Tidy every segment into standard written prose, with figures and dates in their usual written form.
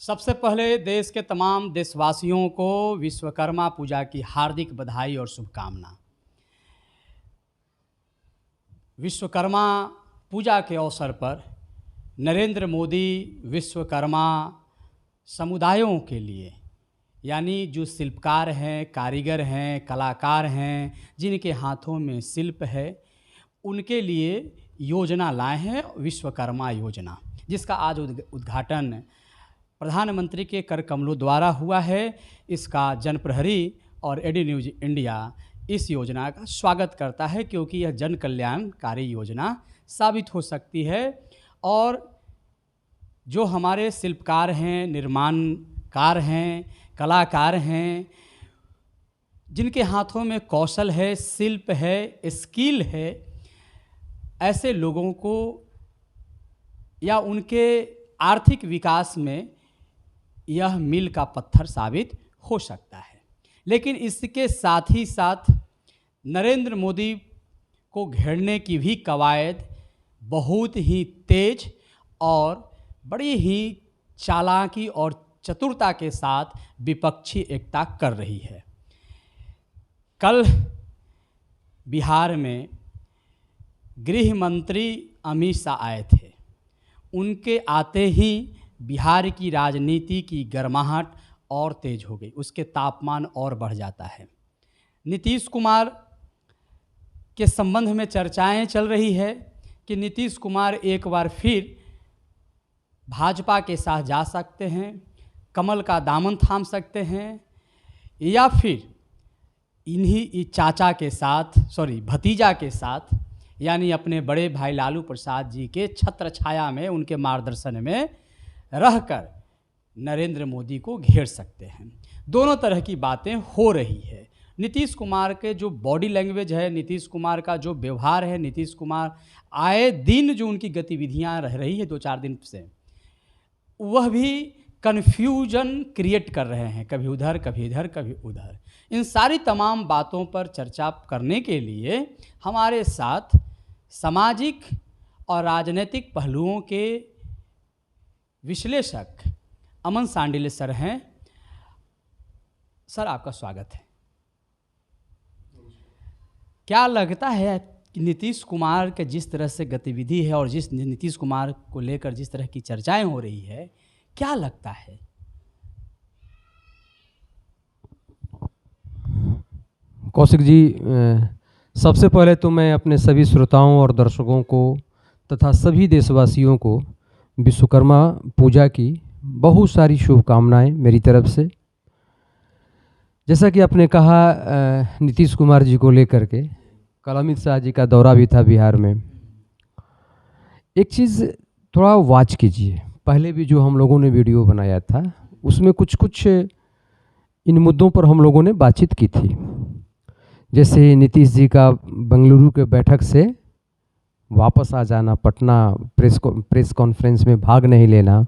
सबसे पहले देश के तमाम देशवासियों को विश्वकर्मा पूजा की हार्दिक बधाई और शुभकामना। विश्वकर्मा पूजा के अवसर पर नरेंद्र मोदी विश्वकर्मा समुदायों के लिए, यानी जो शिल्पकार हैं, कारीगर हैं, कलाकार हैं, जिनके हाथों में शिल्प है, उनके लिए योजना लाए हैं विश्वकर्मा योजना, जिसका आज उद्घाटन प्रधानमंत्री के कर कमलों द्वारा हुआ है। इसका जनप्रहरी और एडी न्यूज़ इंडिया इस योजना का स्वागत करता है, क्योंकि यह जन कल्याणकारी योजना साबित हो सकती है। और जो हमारे शिल्पकार हैं, निर्माणकार हैं, कलाकार हैं, जिनके हाथों में कौशल है, शिल्प है, स्किल है, ऐसे लोगों को या उनके आर्थिक विकास में यह मील का पत्थर साबित हो सकता है। लेकिन इसके साथ ही साथ नरेंद्र मोदी को घेरने की भी कवायद बहुत ही तेज और बड़ी ही चालाकी और चतुरता के साथ विपक्षी एकता कर रही है। कल बिहार में गृह मंत्री अमित शाह आए थे। उनके आते ही बिहार की राजनीति की गर्माहट और तेज हो गई, उसके तापमान और बढ़ जाता है। नीतीश कुमार के संबंध में चर्चाएं चल रही है कि नीतीश कुमार एक बार फिर भाजपा के साथ जा सकते हैं, कमल का दामन थाम सकते हैं, या फिर इन्हीं चाचा के साथ भतीजा के साथ, यानी अपने बड़े भाई लालू प्रसाद जी के छत्र छाया में, उनके मार्गदर्शन में रहकर नरेंद्र मोदी को घेर सकते हैं। दोनों तरह की बातें हो रही है। नीतीश कुमार के जो बॉडी लैंग्वेज है, नीतीश कुमार का जो व्यवहार है, नीतीश कुमार आए दिन जो उनकी गतिविधियां रह रही है 2-4 दिन से, वह भी कन्फ्यूजन क्रिएट कर रहे हैं, कभी उधर कभी इधर कभी उधर। इन सारी तमाम बातों पर चर्चा करने के लिए हमारे साथ सामाजिक और राजनीतिक पहलुओं के विश्लेषक अमन सांडिल्य सर हैं। सर, आपका स्वागत है। क्या लगता है कि नीतीश कुमार के जिस तरह से गतिविधि है और जिस नीतीश कुमार को लेकर जिस तरह की चर्चाएं हो रही है, क्या लगता है? कौशिक जी, सबसे पहले तो मैं अपने सभी श्रोताओं और दर्शकों को तथा सभी देशवासियों को विश्वकर्मा पूजा की बहुत सारी शुभकामनाएं मेरी तरफ से। जैसा कि आपने कहा, नीतीश कुमार जी को लेकर के कल अमित शाह जी का दौरा भी था बिहार में। एक चीज़ थोड़ा वॉच कीजिए, पहले भी जो हम लोगों ने वीडियो बनाया था उसमें कुछ इन मुद्दों पर हम लोगों ने बातचीत की थी। जैसे नीतीश जी का बेंगलुरु के बैठक से वापस आ जाना, पटना प्रेस कॉन्फ्रेंस में भाग नहीं लेना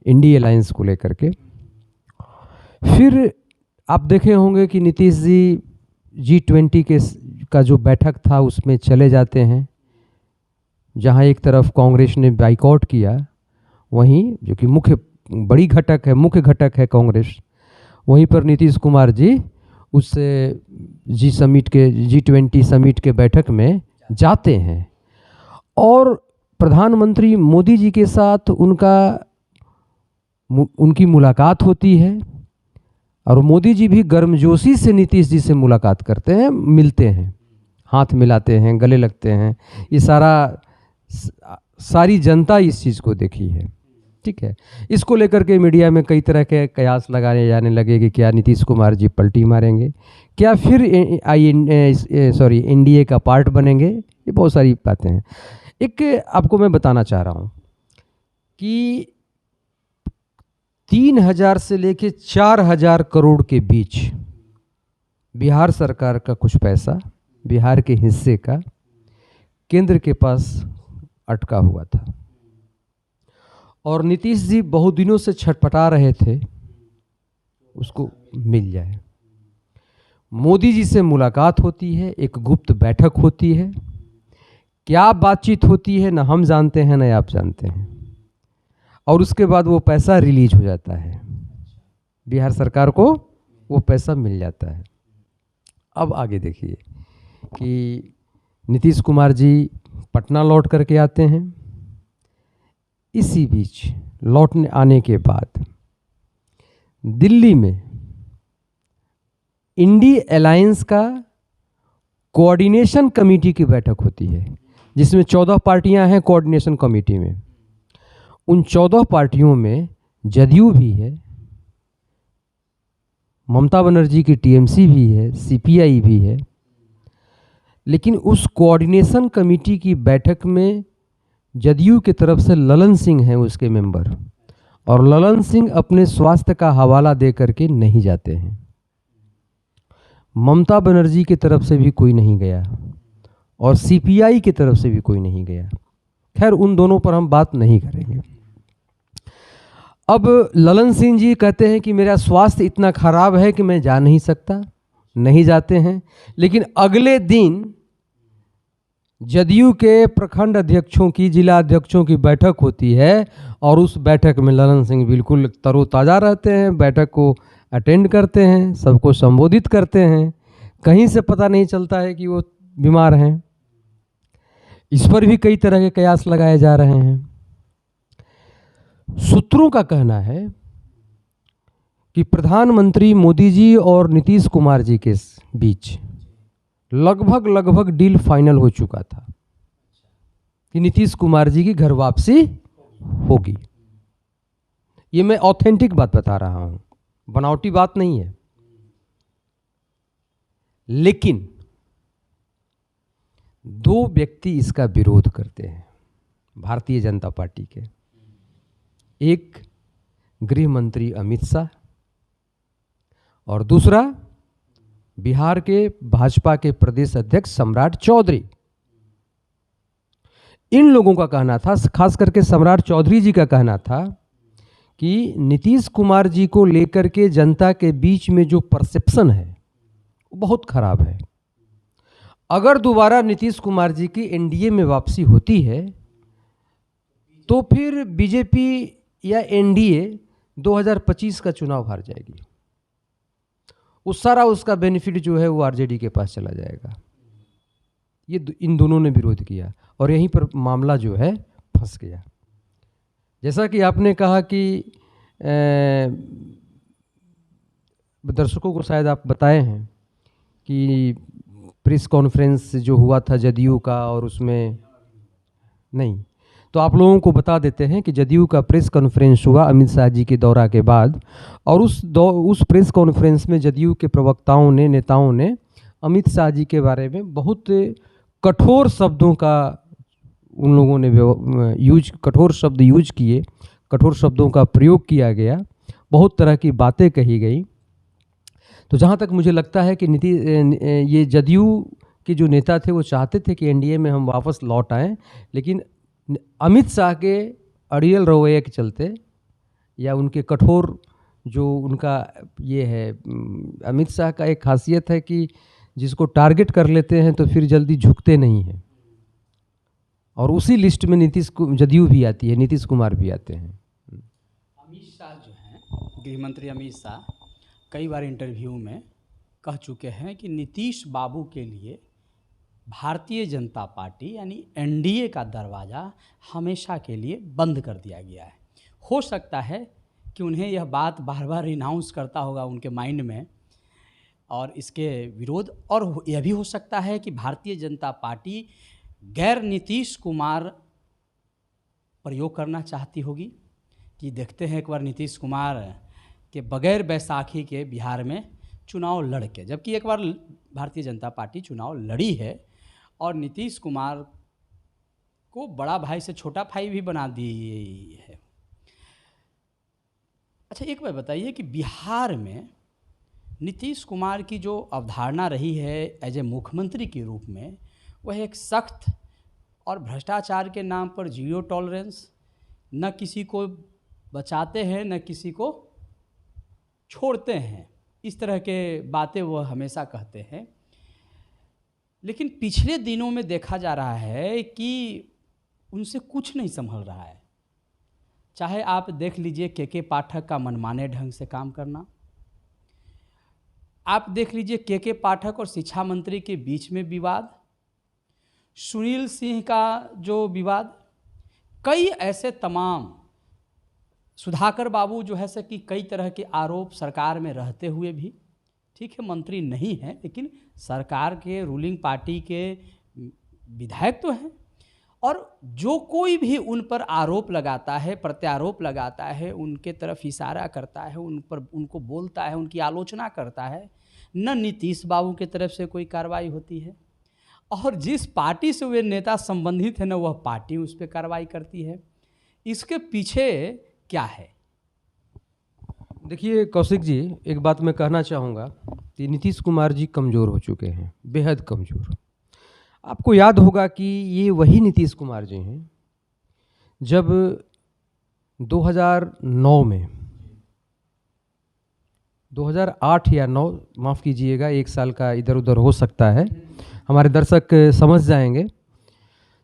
इंडी अलायंस को लेकर के। फिर आप देखे होंगे कि नीतीश जी G20 का जो बैठक था उसमें चले जाते हैं, जहां एक तरफ कांग्रेस ने बाइकआउट किया, वहीं जो कि मुख्य घटक है कांग्रेस, वहीं पर नीतीश कुमार जी उस G20 समिट के बैठक में जाते हैं और प्रधानमंत्री मोदी जी के साथ उनकी मुलाकात होती है। और मोदी जी भी गर्मजोशी से नीतीश जी से मुलाकात करते हैं, मिलते हैं, हाथ मिलाते हैं, गले लगते हैं। ये सारी जनता इस चीज़ को देखी है, ठीक है। इसको लेकर के मीडिया में कई तरह के कयास लगाए जाने लगे कि क्या नीतीश कुमार जी पलटी मारेंगे, क्या फिर एनडीए का पार्ट बनेंगे। ये बहुत सारी बातें हैं। एक आपको मैं बताना चाह रहा हूँ कि 3000 से लेके 4000 करोड़ के बीच बिहार सरकार का कुछ पैसा, बिहार के हिस्से का, केंद्र के पास अटका हुआ था और नीतीश जी बहुत दिनों से छटपटा रहे थे उसको मिल जाए। मोदी जी से मुलाकात होती है, एक गुप्त बैठक होती है। क्या बातचीत होती है, ना हम जानते हैं ना आप जानते हैं। और उसके बाद वो पैसा रिलीज हो जाता है, बिहार सरकार को वो पैसा मिल जाता है। अब आगे देखिए कि नीतीश कुमार जी पटना लौट करके आते हैं। इसी बीच लौटने आने के बाद दिल्ली में इंडी अलायंस का कोऑर्डिनेशन कमेटी की बैठक होती है, जिसमें 14 पार्टियां हैं कोऑर्डिनेशन कमेटी में। उन 14 पार्टियों में जदयू भी है, ममता बनर्जी की टीएमसी भी है, सीपीआई भी है। लेकिन उस कोऑर्डिनेशन कमेटी की बैठक में जदयू की तरफ से ललन सिंह हैं उसके मेंबर, और ललन सिंह अपने स्वास्थ्य का हवाला दे करके नहीं जाते हैं। ममता बनर्जी की तरफ से भी कोई नहीं गया और सीपीआई की तरफ से भी कोई नहीं गया। खैर उन दोनों पर हम बात नहीं करेंगे। अब ललन सिंह जी कहते हैं कि मेरा स्वास्थ्य इतना खराब है कि मैं जा नहीं सकता, नहीं जाते हैं। लेकिन अगले दिन जदयू के प्रखंड अध्यक्षों की, जिला अध्यक्षों की बैठक होती है और उस बैठक में ललन सिंह बिल्कुल तरोताज़ा रहते हैं, बैठक को अटेंड करते हैं, सबको संबोधित करते हैं। कहीं से पता नहीं चलता है कि वो बीमार हैं। इस पर भी कई तरह के कयास लगाए जा रहे हैं। सूत्रों का कहना है कि प्रधानमंत्री मोदी जी और नीतीश कुमार जी के बीच लगभग डील फाइनल हो चुका था कि नीतीश कुमार जी की घर वापसी होगी। ये मैं ऑथेंटिक बात बता रहा हूं, बनावटी बात नहीं है। लेकिन दो व्यक्ति इसका विरोध करते हैं भारतीय जनता पार्टी के। एक गृह मंत्री अमित शाह और दूसरा बिहार के भाजपा के प्रदेश अध्यक्ष सम्राट चौधरी। इन लोगों का कहना था, खास करके सम्राट चौधरी जी का कहना था कि नीतीश कुमार जी को लेकर के जनता के बीच में जो परसेप्शन है वो बहुत खराब है। अगर दोबारा नीतीश कुमार जी की एनडीए में वापसी होती है तो फिर बीजेपी या एनडीए 2025 का चुनाव हार जाएगी। उस सारा उसका बेनिफिट जो है वो आरजेडी के पास चला जाएगा। ये इन दोनों ने विरोध किया और यहीं पर मामला जो है फंस गया। जैसा कि आपने कहा कि दर्शकों को शायद आप बताए हैं कि प्रेस कॉन्फ्रेंस जो हुआ था जदयू का, और उसमें नहीं, तो आप लोगों को बता देते हैं कि जदयू का प्रेस कॉन्फ्रेंस हुआ अमित शाह जी के दौरा के बाद, और उस प्रेस कॉन्फ्रेंस में जदयू के प्रवक्ताओं ने, नेताओं ने अमित शाह जी के बारे में बहुत कठोर शब्दों का उन लोगों ने कठोर शब्द यूज किए, कठोर शब्दों का प्रयोग किया गया, बहुत तरह की बातें कही गई। तो जहाँ तक मुझे लगता है कि ये जदयू के जो नेता थे वो चाहते थे कि एनडीए में हम वापस लौट आएँ, लेकिन अमित शाह के अड़ियल रवैये के चलते या उनके कठोर जो उनका ये है, अमित शाह का एक खासियत है कि जिसको टारगेट कर लेते हैं तो फिर जल्दी झुकते नहीं हैं, और उसी लिस्ट में जदयू भी आती है, नीतीश कुमार भी आते हैं। अमित शाह जो हैं, गृह मंत्री अमित शाह कई बार इंटरव्यू में कह चुके हैं कि नीतीश बाबू के लिए भारतीय जनता पार्टी यानी एनडीए का दरवाज़ा हमेशा के लिए बंद कर दिया गया है। हो सकता है कि उन्हें यह बात बार बार रिनाउंस करता होगा उनके माइंड में, और इसके विरोध, और यह भी हो सकता है कि भारतीय जनता पार्टी गैर नीतीश कुमार प्रयोग करना चाहती होगी कि देखते हैं एक बार नीतीश कुमार के बगैर बैसाखी के बिहार में चुनाव लड़ के, जबकि एक बार भारतीय जनता पार्टी चुनाव लड़ी है और नीतीश कुमार को बड़ा भाई से छोटा भाई भी बना दी है। अच्छा, एक बात बताइए कि बिहार में नीतीश कुमार की जो अवधारणा रही है एज ए मुख्यमंत्री के रूप में, वह एक सख्त और भ्रष्टाचार के नाम पर जीरो टॉलरेंस, न किसी को बचाते हैं न किसी को छोड़ते हैं, इस तरह के बातें वह हमेशा कहते हैं। लेकिन पिछले दिनों में देखा जा रहा है कि उनसे कुछ नहीं संभल रहा है। चाहे आप देख लीजिए के पाठक का मनमाने ढंग से काम करना, आप देख लीजिए के पाठक और शिक्षा मंत्री के बीच में विवाद, सुनील सिंह का जो विवाद, कई ऐसे तमाम, सुधाकर बाबू जो है से कि कई तरह के आरोप सरकार में रहते हुए भी, ठीक है मंत्री नहीं है लेकिन सरकार के रूलिंग पार्टी के विधायक तो हैं, और जो कोई भी उन पर आरोप लगाता है, प्रत्यारोप लगाता है, उनके तरफ इशारा करता है, उन पर उनको बोलता है, उनकी आलोचना करता है, न नीतीश बाबू की तरफ से कोई कार्रवाई होती है, और जिस पार्टी से वे नेता संबंधित है न वह पार्टी उस पर कार्रवाई करती है। इसके पीछे क्या है? देखिए कौशिक जी, एक बात मैं कहना चाहूँगा कि नीतीश कुमार जी कमज़ोर हो चुके हैं, बेहद कमज़ोर। आपको याद होगा कि ये वही नीतीश कुमार जी हैं जब 2009 में, 2008 या 9, माफ़ कीजिएगा, एक साल का इधर उधर हो सकता है, हमारे दर्शक समझ जाएंगे,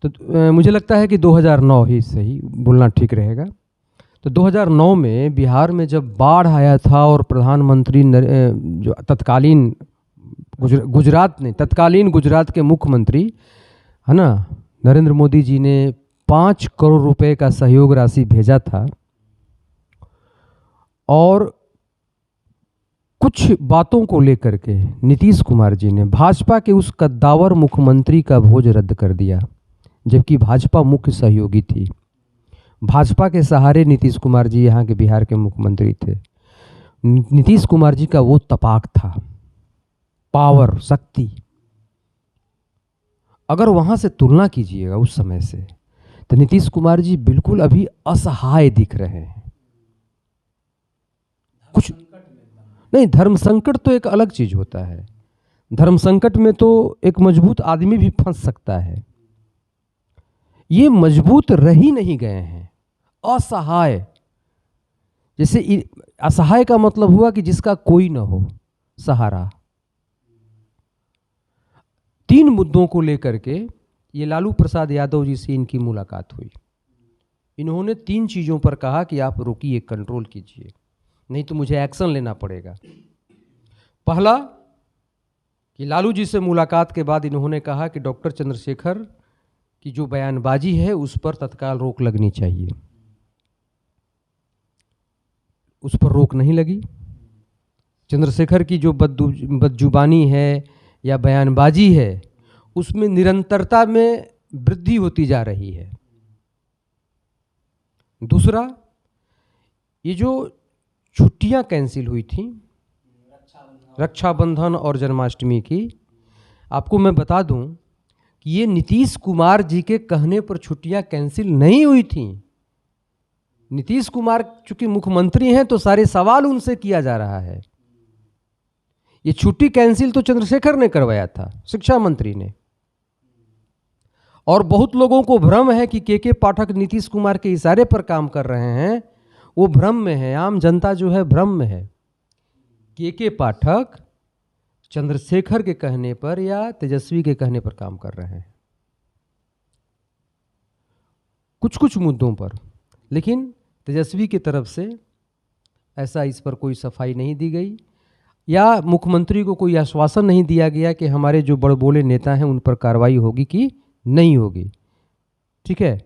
तो मुझे लगता है कि 2009 ही सही बोलना ठीक रहेगा। तो 2009 में बिहार में जब बाढ़ आया था और प्रधानमंत्री जो तत्कालीन तत्कालीन गुजरात के मुख्यमंत्री है ना, नरेंद्र मोदी जी ने 5 करोड़ रुपए का सहयोग राशि भेजा था, और कुछ बातों को लेकर के नीतीश कुमार जी ने भाजपा के उस कद्दावर मुख्यमंत्री का भोज रद्द कर दिया, जबकि भाजपा मुख्य सहयोगी थी। भाजपा के सहारे नीतीश कुमार जी यहाँ के बिहार के मुख्यमंत्री थे। नीतीश कुमार जी का वो तपाक था, पावर, शक्ति, अगर वहाँ से तुलना कीजिएगा उस समय से, तो नीतीश कुमार जी बिल्कुल अभी असहाय दिख रहे हैं। कुछ नहीं, धर्म संकट तो एक अलग चीज होता है। धर्म संकट में तो एक मजबूत आदमी भी फंस सकता है, ये मजबूत रह ही नहीं गए हैं, असहाय। जैसे असहाय का मतलब हुआ कि जिसका कोई ना हो सहारा। 3 मुद्दों को लेकर के ये लालू प्रसाद यादव जी से इनकी मुलाकात हुई। इन्होंने 3 चीज़ों पर कहा कि आप रोकिए, कंट्रोल कीजिए, नहीं तो मुझे एक्शन लेना पड़ेगा। पहला कि लालू जी से मुलाकात के बाद इन्होंने कहा कि डॉक्टर चंद्रशेखर की जो बयानबाजी है उस पर तत्काल रोक लगनी चाहिए। उस पर रोक नहीं लगी। चंद्रशेखर की जो बदजुबानी है या बयानबाजी है उसमें निरंतरता में वृद्धि होती जा रही है। दूसरा, ये जो छुट्टियां कैंसिल हुई थी, रक्षाबंधन और जन्माष्टमी की, आपको मैं बता दूं कि ये नीतीश कुमार जी के कहने पर छुट्टियां कैंसिल नहीं हुई थी। नीतीश कुमार चूंकि मुख्यमंत्री हैं तो सारे सवाल उनसे किया जा रहा है। ये छुट्टी कैंसिल तो चंद्रशेखर ने करवाया था, शिक्षा मंत्री ने। और बहुत लोगों को भ्रम है कि के पाठक नीतीश कुमार के इशारे पर काम कर रहे हैं, वो भ्रम में है। आम जनता जो है भ्रम में है। के पाठक चंद्रशेखर के कहने पर या तेजस्वी के कहने पर काम कर रहे हैं, कुछ कुछ मुद्दों पर। लेकिन तेजस्वी की तरफ से ऐसा इस पर कोई सफाई नहीं दी गई, या मुख्यमंत्री को कोई आश्वासन नहीं दिया गया कि हमारे जो बड़बोले नेता हैं उन पर कार्रवाई होगी कि नहीं होगी। ठीक है,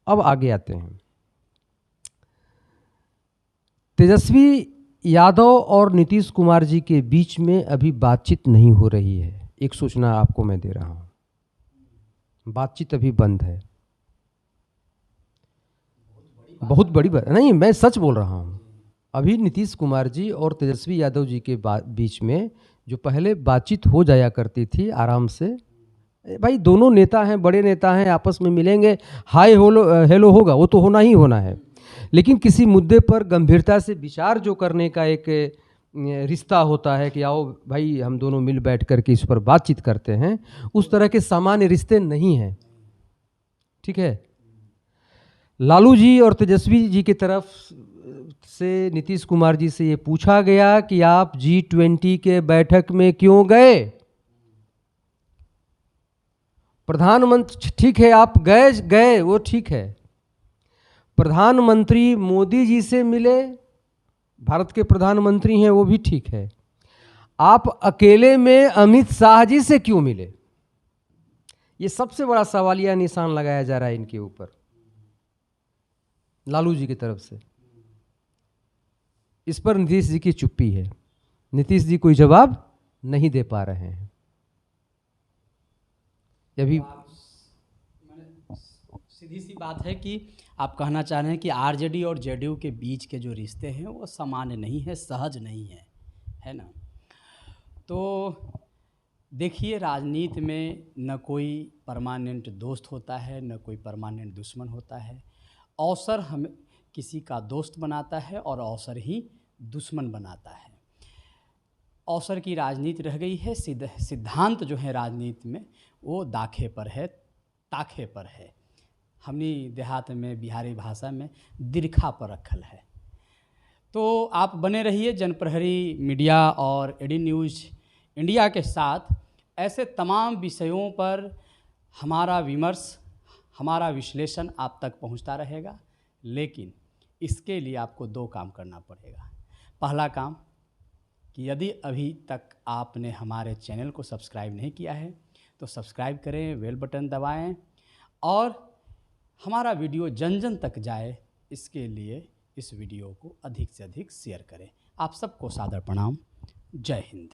अब आगे आते हैं। तेजस्वी यादव और नीतीश कुमार जी के बीच में अभी बातचीत नहीं हो रही है। एक सूचना आपको मैं दे रहा हूं, बातचीत अभी बंद है। बहुत बड़ी बात नहीं, मैं सच बोल रहा हूं। अभी नीतीश कुमार जी और तेजस्वी यादव जी के बीच में जो पहले बातचीत हो जाया करती थी आराम से, भाई दोनों नेता हैं, बड़े नेता हैं, आपस में मिलेंगे, हाय हेलो होगा, वो तो होना ही होना है। लेकिन किसी मुद्दे पर गंभीरता से विचार जो करने का एक रिश्ता होता है कि आओ भाई हम दोनों मिल बैठ करके इस पर बातचीत करते हैं, उस तरह के सामान्य रिश्ते नहीं हैं। ठीक है, लालू जी और तेजस्वी जी की तरफ से नीतीश कुमार जी से ये पूछा गया कि आप G20 के बैठक में क्यों गए। प्रधानमंत्री, ठीक है आप गए वो ठीक है, प्रधानमंत्री मोदी जी से मिले, भारत के प्रधानमंत्री हैं वो भी ठीक है, आप अकेले में अमित शाह जी से क्यों मिले? ये सबसे बड़ा सवालिया निशान लगाया जा रहा है इनके ऊपर, लालू जी की तरफ से। इस पर नीतीश जी की चुप्पी है, नीतीश जी कोई जवाब नहीं दे पा रहे हैं। अभी सीधी सी बात है कि आप कहना चाह रहे हैं कि आरजेडी और जेडीयू के बीच के जो रिश्ते हैं वो सामान्य नहीं है, सहज नहीं है ना। तो देखिए, राजनीति में न कोई परमानेंट दोस्त होता है, न कोई परमानेंट दुश्मन होता है। अवसर हमें किसी का दोस्त बनाता है और अवसर ही दुश्मन बनाता है। अवसर की राजनीति रह गई है, सिद्धांत जो है राजनीति में वो दाखे पर है, ताखे पर है। हमने देहात में बिहारी भाषा में दिरखा पर रखल है। तो आप बने रहिए जनप्रहरी मीडिया और एडी न्यूज़ इंडिया के साथ। ऐसे तमाम विषयों पर हमारा विमर्श, हमारा विश्लेषण आप तक पहुंचता रहेगा, लेकिन इसके लिए आपको 2 काम करना पड़ेगा। पहला काम कि यदि अभी तक आपने हमारे चैनल को सब्सक्राइब नहीं किया है तो सब्सक्राइब करें, बेल बटन दबाएं और हमारा वीडियो जन जन तक जाए, इसके लिए इस वीडियो को अधिक से अधिक शेयर करें। आप सबको सादर प्रणाम। जय हिंद।